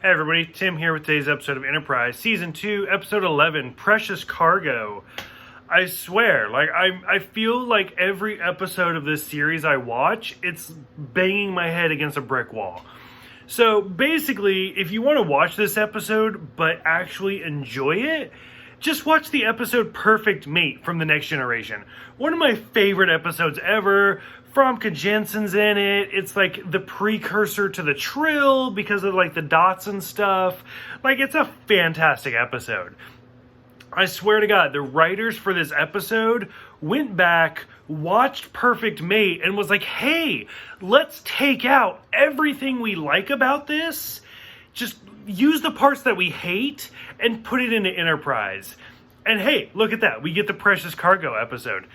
Hey everybody, Tim here with today's episode of Enterprise, Season 2, Episode 11, Precious Cargo. I swear, I feel like every episode of this series I watch, it's banging my head against a brick wall. So basically, if you want to watch this episode, but actually enjoy it, just watch the episode Perfect Mate from The Next Generation. One of my favorite episodes ever. Fromka Jensen's in it. It's like the precursor to the Trill because of like the dots and stuff. Like, it's a fantastic episode. I swear to God, the writers for this episode went back, watched Perfect Mate, and was like, hey, let's take out everything we like about this. Just use the parts that we hate and put it into Enterprise. And hey, look at that. We get the Precious Cargo episode.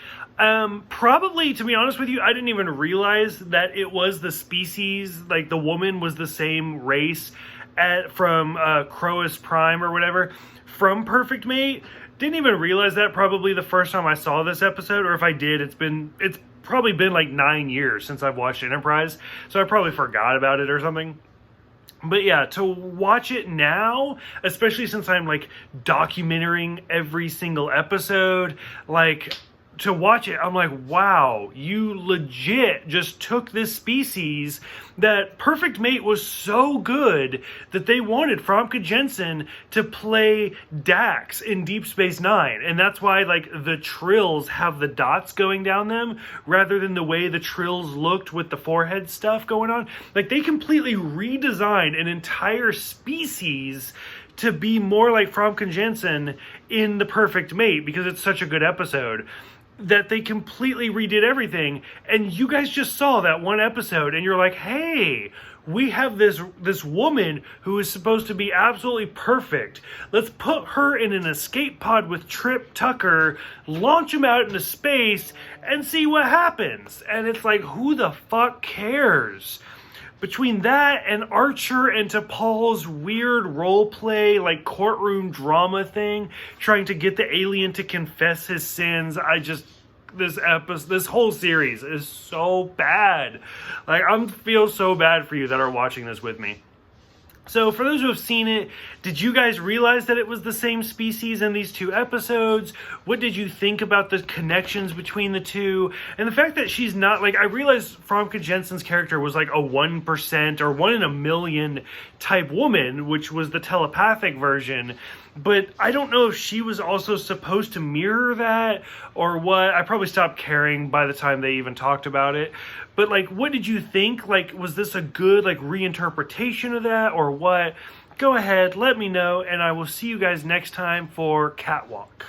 Probably, to be honest with you, I didn't even realize that it was the species, like the woman was the same race from Croas Prime or whatever, from Perfect Mate. Didn't even realize that probably the first time I saw this episode, or if I did, it's probably been like 9 years since I've watched Enterprise, so I probably forgot about it or something. But yeah, to watch it now, especially since I'm like documenting every single episode, like to watch it, I'm like, wow, you legit just took this species that Perfect Mate was so good that they wanted Fromka Jensen to play Dax in Deep Space Nine. And that's why like the Trills have the dots going down them rather than the way the Trills looked with the forehead stuff going on. Like, they completely redesigned an entire species to be more like Fromka Jensen in The Perfect Mate because it's such a good episode that they completely redid everything. And you guys just saw that one episode and you're like, hey, we have this woman who is supposed to be absolutely perfect. Let's put her in an escape pod with Trip Tucker, launch him out into space, and see what happens. And it's like, who the fuck cares? Between that and Archer and T'Pol's weird role play, like courtroom drama thing, trying to get the alien to confess his sins, this whole series is so bad. Like, I feel so bad for you that are watching this with me. So for those who have seen it, did you guys realize that it was the same species in these two episodes? What did you think about the connections between the two? And the fact that she's not, like, I realized Fromka Jensen's character was like a 1% or 1 in a million type woman, which was the telepathic version. But I don't know if she was also supposed to mirror that or what. I probably stopped caring by the time they even talked about it. But, like, what did you think? Like, was this a good, like, reinterpretation of that or what? Go ahead, let me know, and I will see you guys next time for Catwalk.